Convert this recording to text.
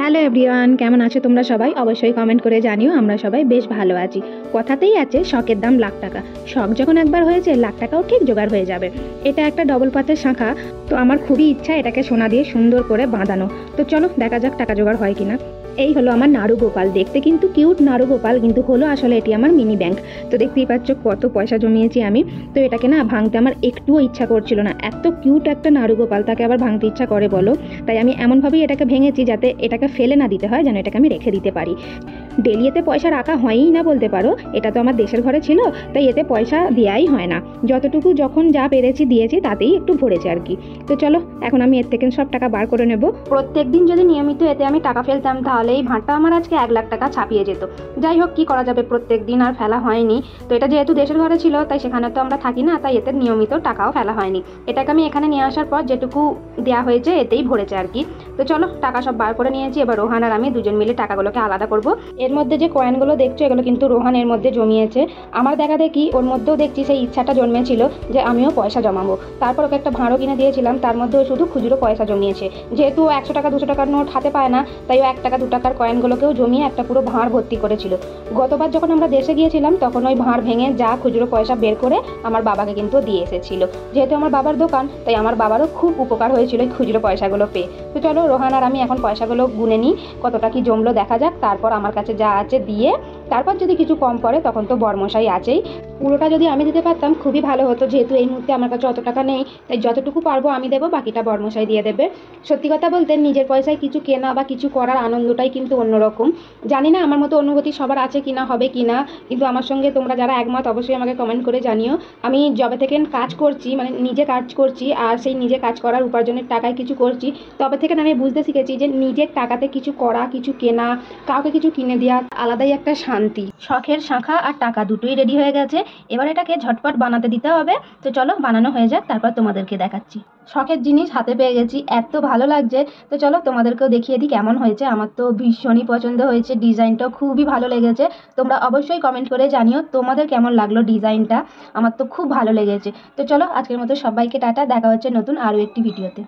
Hello everyone, কেমন আছো তোমরা সবাই? অবশ্যই কমেন্ট করে জানিও। আমরা সবাই বেশ ভালো আছি। কথাতেই আছে শখের দাম লাখ টাকা। শখ যখন একবার হয়েছে লাখ টাকাও ঠিক জোগাড় হয়ে যাবে। এটা একটা ডবল পাতের শাঁখা, তো আমার খুবই ইচ্ছা এটাকে সোনা দিয়ে সুন্দর করে বাঁধানো। তো চলো দেখা যাক টাকা জোগাড় হয় কিনা। এই হলো আমার নাড়ু গোপাল। দেখতে কিন্তু কিউট নাড়ু গোপাল, কিন্তু হলো আসলে এটি আমার মিনি ব্যাংক। তো দেখতেই পাচ্ছ কত পয়সা জমিয়েছি আমি। তো এটাকে না ভাঙতে আমার একটুও ইচ্ছা করছিল না। এত কিউট একটা নাড়ু গোপাল, তাকে আবার ভাঙতে ইচ্ছা করে বলো? তাই আমি এমনভাবেই এটাকে ভেঙেছি যাতে এটাকে ফেলে না দিতে হয়, যেন এটাকে আমি রেখে দিতে পারি। ডেলি এতে পয়সা রাখা হয়ই না বলতে পারো। এটা তো আমার দেশের ঘরে ছিল, তাই এতে পয়সা দেওয়াই হয় না। যতটুকু যখন যা পেরেছি দিয়েছি, তাতেই একটু ভরেছে আর কি। তো চলো এখন আমি এর থেকে সব টাকা বার করে নেব। প্রত্যেক দিন যদি নিয়মিত এতে আমি টাকা ফেলতাম, তাহলে এই ভাঁড়টা আমার আজকে 1 লাখ টাকা ছাপিয়ে যেত। যাই হোক, কি করা যাবে, প্রত্যেক দিন আর ফেলা হয়নি। তো এটা যেহেতু দেশের ঘরে ছিল, তাই সেখানে তো আমরা থাকি না, তাই এতে নিয়মিত টাকাও ফেলা হয়নি। এটাকে আমি এখানে নিয়ে আসার পর যেটুকু দেওয়া হয়েছে এতেই ভরেছে আর কি। তো চলো টাকা সব বার করে নিয়েছি। এবার রোহান আর আমি দুজন মিলে টাকাগুলোকে আলাদা করব। এর মধ্যে যে কয়েনগুলো দেখছো, এগুলো কিন্তু রোহান এর মধ্যে জমিয়েছে। আমার দেখা দেখি ওর মধ্যেও দেখছি সেই ইচ্ছাটা জন্মেছিল যে আমিও পয়সা জমাবো। তারপর ওকে একটা ভাঁড়ও কিনে দিয়েছিলাম, তার মধ্যেও শুধু খুচরো পয়সা জমিয়েছে। যেহেতু 100 টাকা 200 টাকার নোট হাতে পায় না, তাই ও 1 টাকা 2 টাকার কয়েনগুলোকেও জমিয়ে একটা পুরো ভাঁড় ভর্তি করেছিল। গতবার যখন আমরা দেশে গিয়েছিলাম, তখন ওই ভাঁড় ভেঙে যা খুচরো পয়সা বের করে আমার বাবাকে কিন্তু দিয়ে এসেছিল। যেহেতু আমার বাবার দোকান, তাই আমার বাবারও খুব উপকার হয়েছিল এই খুচরো পয়সাগুলো পেয়ে। তো চলো রোহান আর আমি এখন পয়সাগুলো গুনে নিই, কতটা কি জমলো দেখা যাক। তারপর আমার কাছে যা আছে দিয়ে, তারপর যদি কিছু কম পড়ে তখন তো বরমশাই আছেই। পুরোটা যদি আমি দিতে পারতাম খুবই ভালো হতো, যেহেতু এই মুহূর্তে আমার কাছে অত টাকা নেই। তাই যতটুকু পারবো আমি দেবো, বাকিটা বরমশাই দিয়ে দেবে। সত্যি কথা বলতে নিজের পয়সায় কিছু কেনা বা কিছু করার আনন্দটাই কিন্তু অন্যরকম। জানি না আমার মতো অনুভূতি সবার আছে কিনা, হবে কিনা, কিন্তু আমার সঙ্গে তোমরা যারা একমত অবশ্যই আমাকে কমেন্ট করে জানিও। আমি যবে থেকে কাজ করছি, মানে নিজে কাজ করছি, আর সেই নিজে কাজ করার উপার্জনের টাকায় কিছু করছি, তবে থেকে আমি বুঝতে শিখেছি যে নিজের টাকাতে কিছু করা, কিছু কেনা, কাউকে কিছু কিনে দেওয়া আলাদাই একটা শান্তি। শখের শাঁখা আর টাকা দুটোই রেডি হয়ে গেছে। এবার এটাকে ঝটপট বানাতে দিতে হবে। তো চলো বানানো হয়ে যাক, তারপর তোমাদেরকে দেখাচ্ছি। শখের জিনিস হাতে পেয়ে গেছি, এত ভালো লাগছে। তো চলো তোমাদেরকেও দেখিয়ে দিই কেমন হয়েছে। আমার তো ভীষণই পছন্দ হয়েছে, ডিজাইনটাও খুবই ভালো লেগেছে। তোমরা অবশ্যই কমেন্ট করে জানিও তোমাদের কেমন লাগলো ডিজাইনটা। আমার তো খুব ভালো লেগেছে। তো চলো আজকের মতো সবাইকে টাটা, দেখা হচ্ছে নতুন আরও একটি ভিডিওতে।